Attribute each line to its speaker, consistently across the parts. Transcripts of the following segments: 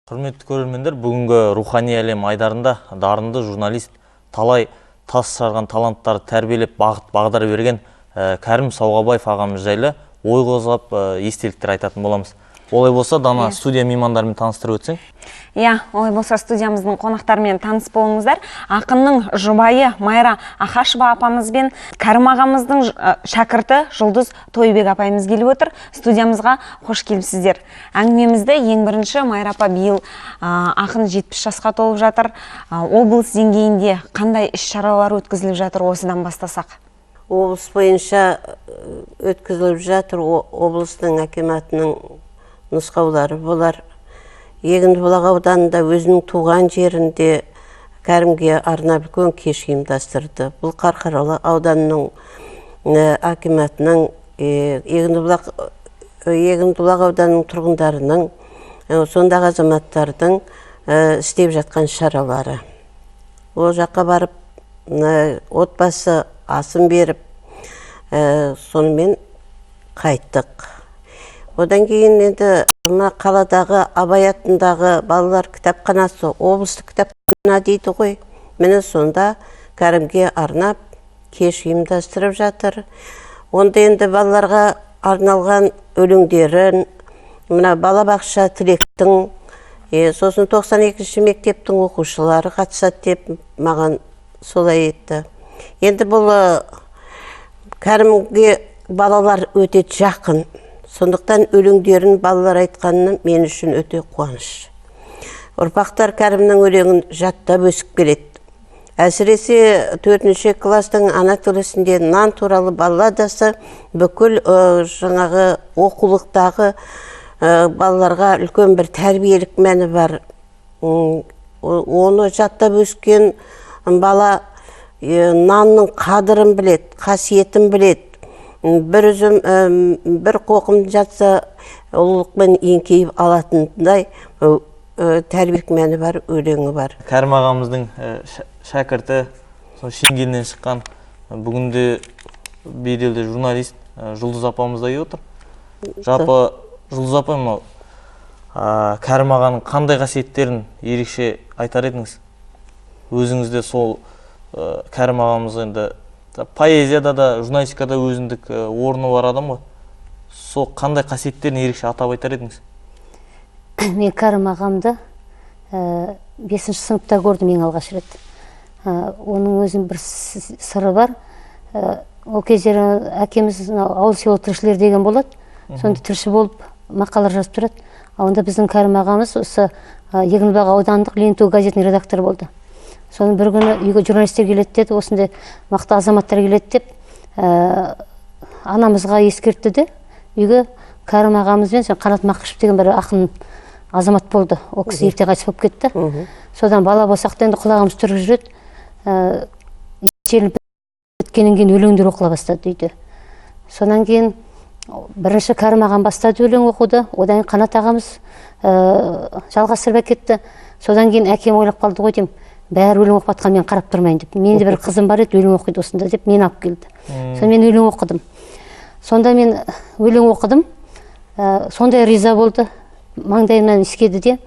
Speaker 1: Құрметті көрермендер, бүгінгі рухани әлем айдарында дарынды журналист, талай тас жарған таланттарды тәрбиелеп бағдар берген Кәрім Сауғабаев ағамыз жайлы ой қозғап естеліктер айтатын боламыз. Олай болса, Дана, студия меймандарымен таныстырып өтсең?
Speaker 2: Олай болса, студиямыздың қонақтарымен таныс болыңыздар. Ақынның жұбайы Майра Ахашева апамыз бен Кәрім ағамыздың шәкірті Жұлдыз Тойбек апайымыз келіп отыр. Студиямызға қош келіпсіздер. Әңгімемізді ең бірінші Майра апа биыл ақын 70 жасқа толып жатыр. Облыс деңгейінде қандай іс-шаралар өткізіліп жатыр, осыдан бастасақ?
Speaker 3: Облыс бойынша өткізіліп жатыр. Облыстың акиматының нұсқаулары болар. Егіндібұлақ ауданында өзінің туған жерінде Кәрімге арнап үлкен кеш ұйымдастырды. Бұл Қарқаралы ауданының акиматының Егіндібұлақ ауданының тұрғындарының, сондағы азаматтардың істеп жатқан шаралары. Ол жаққа барып, отбасы асын беріп, сонымен қайттық. Одан кейін енді қаладағы Абай атындағы балалар кітапханасы, облыстық кітапхана дейді ғой. Міне сонда Кәрімге арнап кеш ұйымдастырып жатыр. Онда енді балаларға арналған өлеңдерін, мына балабақша Тілектің, сосын 92-ші мектептің оқушылары қатысады деп маған солай етті. Енді бұл Кәрімге балалар өте жақын. Сондықтан өлеңдерін балалар айтқанына мен үшін өте қуаныш. Ұрпақтар Кәрімнің өлеңін жаттап өсіп келеді. Әсіресе 4-ші кластың ана тілісінде нан туралы балладасы бүкіл жаңағы оқулықтағы балаларға үлкен бір тәрбиелік мәні бар. Оны жаттап өскен бала нанның қадырын біледі, қасиетін біледі. Бір қоқым жатса ұлылықпен еңкейіп алатындай тәрбиелік мәні бар, өлеңі бар.
Speaker 1: Кәрім ағамыздың шәкірті, Шенгеннен шыққан, бүгінде беделді журналист Жұлдыз апамыз да отыр. Жалпы Жұлдыз апам, Кәрім ағаның қандай қасиеттерін ерекше айтар едіңіз? Өзіңізде сол Кәрім ағамыз енді поэзияда да, журналистикада өзіндік орны бар адам ғой. Сол қандай қасиеттерін ерекше атап айтар едіңіз?
Speaker 4: Мен Кәрім ағамды 5-ші сыныпта көрдім ең алғаш рет. Оның өзінің бір сыры бар. Ол кездері әкеміз ауыл село тілшілер деген болады. Сонда тілші болып мақалалар жазып тұрады. Онда біздің Кәрім ағамыз осы Егіндібұлақ аудандық Ленин газетінің редакторы болды. Соны бір күні үйге журналистер келеді деді, осындай мақты азаматтар келеді деп, анамызға ескертті де, үйге Кәрім ағамызбен Қанат Мақышев деген бір ақын азамат болды. Ол кісі ерте қайтыс болып кетті. Содан бала болсақ та енді құлағымыз түріп жүреді. Шеліп біткеннен кейін өлеңдер оқыла бастады үйде. Содан кейін бірінші Кәрім ағам бастады өлең оқуды, одан кейін Қанат ағамыз жалғастырып әкетті. Содан кейін әкем ойлап қалды ғой деймін, бәрі өлең оқып жатқан мен қарап тұрмайын деп. Менде бір қызым бар еді, өлең оқиды осында деп, мен алып келді. Сонда мен өлең оқыдым. Сонда мен өлең оқыдым. Сондай риза болды. Маңдайымнан иіскеді де,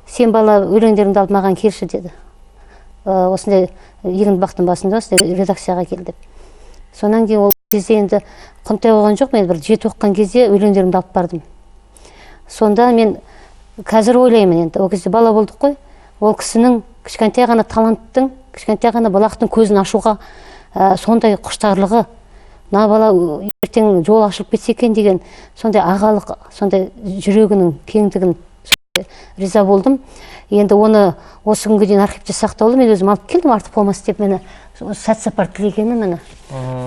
Speaker 4: сен бала өлеңдеріңді алып маған келші деді. Осындай Егіндібұлақтың басында осындай редакцияға келді. Сонан кейін ол кезде енді құнтай болған жоқ, мен бір 7 оқыған кезде өлеңдерімді алып бардым. Сонда мен қазір ойлаймын, енді ол кезде бала болдық қой. Ол кісінің кішкентай ғана таланттың, кішкентай ғана балақтың көзін ашуға сондай құштарлығы, мына бала ертең жол ашылып кетсе екен деген сондай ағалық, сондай жүрегінің кеңдігін риза болдым. Енді оны осы күнге дейін архивте сақтаулы, мен өзім алып келдім, артық болмас деп, мені сәт сапар тілегені мені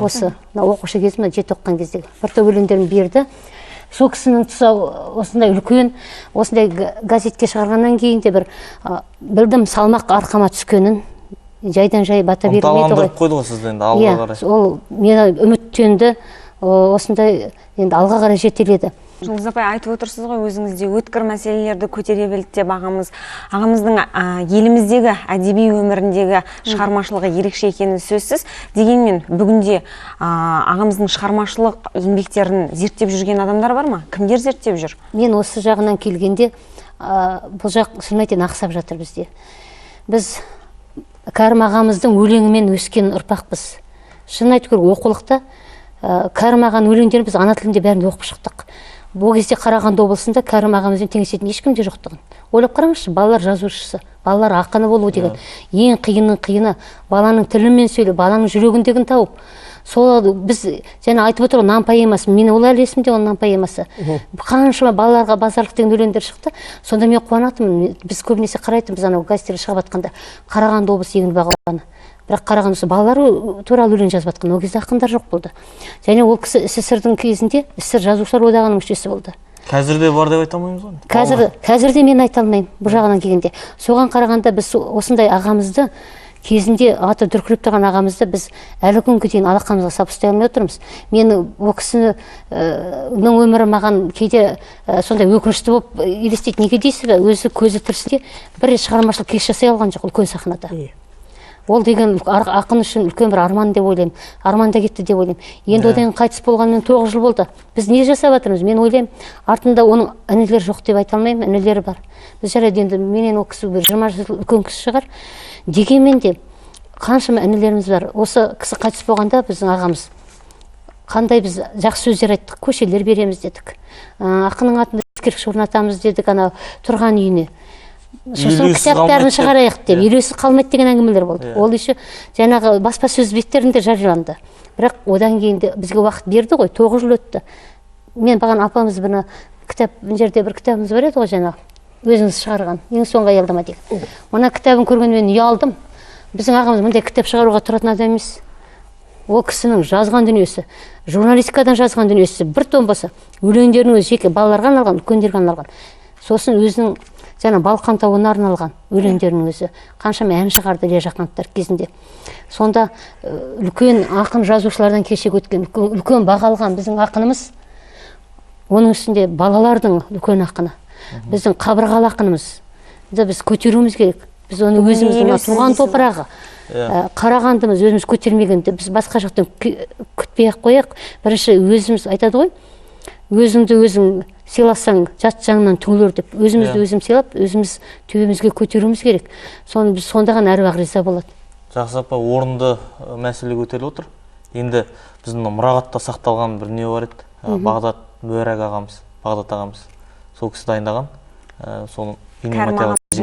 Speaker 4: осы оқушы кезім, 7 оқыған кездегі бір топ өлеңдерін берді. Сол кісінің осындай үлкен, осындай газетке шығарғаннан кейін де бір білдім салмақ арқама түскенін, жайдан жай бата бермейді ғой.
Speaker 1: Ынталандырып қойды ғой сізді енді алға қарай.
Speaker 4: Ол мені үміттенді, осындай енді алға қарай жетеледі.
Speaker 2: Жұлдыз апай, айтып отырсыз ғой, өзіңізде өткір мәселелерді көтере білді деп ағамыздың еліміздегі әдеби өміріндегі шығармашылығы ерекше екені сөзсіз. Дегенмен бүгінде ағамыздың шығармашылық еңбектерін зерттеп жүрген адамдар бар ма? Кімдер зерттеп жүр?
Speaker 4: Мен осы жағынан келгенде, бұл жақ шын айтайын ақсап жатыр бізде. Біз Кәрім ағамыздың өлеңімен өскен ұрпақпыз. Шын айтып көріп, оқулықта Кәрім ағаның өлеңдерін біз ана тілінде бәрін оқып шықтық. Бұл кезде Қарағанды облысында Кәрім ағамызбен теңесетін ешкім де жоқтығын. Ойлап қараңызшы, балалар жазушысы, балалар ақыны болу деген ең қиынның қиыны, баланың тілімен сөйлеп, баланың жүрегіндегін тауып. Сол біз жаңа айтып отыр, нан поэмасы, мен ол әлі есімде, ол нан поэмасы. Қаншама балаларға базарлық деген өлеңдер шықты. Сонда мен қуанатынмын. Біз көбінесе қарайтынбыз, анау газеттер шығып жатқанда Қарағанды облысы егін бағланы. Бірақ Қарағанды балалары туралы өлең жазып жатқан, ол кезде ақындар жоқ болды. Және ол кісі СССР-дің кезінде СССР жазушылар одағының мүшесі болды.
Speaker 1: Қазірде бар деп айта алмаймыз ғой.
Speaker 4: Қазірде мен айта алмаймын бұл жағынан келгенде. Соған қарағанда біз осындай ағамызды кезінде аты дүркіреп тұрған ағамызды біз әлі күнге дейін алақанымызға салып ұстай алмай отырмыз. Мен ол кісінің өмірі маған кейде сондай өкінішті болып елестейді. Неге дейсіз бе? Өзі көзі тірісінде бір шығармашылық кеш жасай алған жоқ үлкен сахнада. Ол деген ақын үшін үлкен бір арман деп ойлаймын. Арманда кетті деп ойлаймын. Енді одан қайтыс болғанмен 9 жыл болды. Біз не жасап жатырмыз? Мен ойлаймын, артында оның інілері жоқ деп айта алмаймын, інілері бар. Біз жарайды, енді менен ол кісі бір 20 жыл үлкен кісі шығар. Дегенмен де қаншама інілеріміз бар. Осы кісі қайтыс болғанда біздің ағамыз қандай біз жақсы сөздер айттық, көшелер береміз дедік. Ақынның атында ескерткіш орнатамыз дедік, ана тұрған үйіне. Сосын кітаптарын шығарайық деп, елеусіз қалмайды деген әңгімелер болды. Ол еще жаңағы баспасөз беттерінде жарияланды. Бірақ одан кейін де бізге уақыт берді ғой, 9 жыл өтті. Мен баған апамыз бұны кітап, жерде бір кітабымыз бар еді ғой, жаңағы өзіңіз шығарған, ең соңғы аялдама деген. Мына кітабын көргенде мен ұялдым. Біздің ағамыз мұндай кітап шығаруға тұратын адам емес. Ол кісінің жазған дүниесі, журналистикадан жазған дүниесі бір том болса, өлеңдерінің өзі жеке балаларға арналған, үлкендерге арналған. Сосын өзінің жаңа Балқан тауына арналған өлеңдерінің өзі қаншама ән шығарды Илья Жақановтар кезінде. Сонда үлкен ақын жазушылардан кешегі өткен, үлкен бағалған біздің ақынымыз, оның үстінде балалардың үлкен ақыны, біздің қабырғалы ақынымыз. Біз көтеруіміз керек. Біз оны өзіміздің туған топырағы, Қарағандымыз өзіміз көтермегенде, біз басқа жақтан күтпей-ақ қояйық. Бірінші өзіміз айтады ғой, өзіңді өзің сыйласаң жат жаңынан түңілер деп, өзімізді өзім сыйлап, өзіміз төбемізге көтеруіміз керек. Соны біз сонда ғана әруақ риза болады.
Speaker 1: Жақсы апа, орынды мәселе көтеріліп отыр. Енді біздің мұрағатта сақталған бір не бар еді. Бағдат Бөрәк ағамыз, Бағдат ағамыз. Сол кісі дайындаған. Соның бейнематериал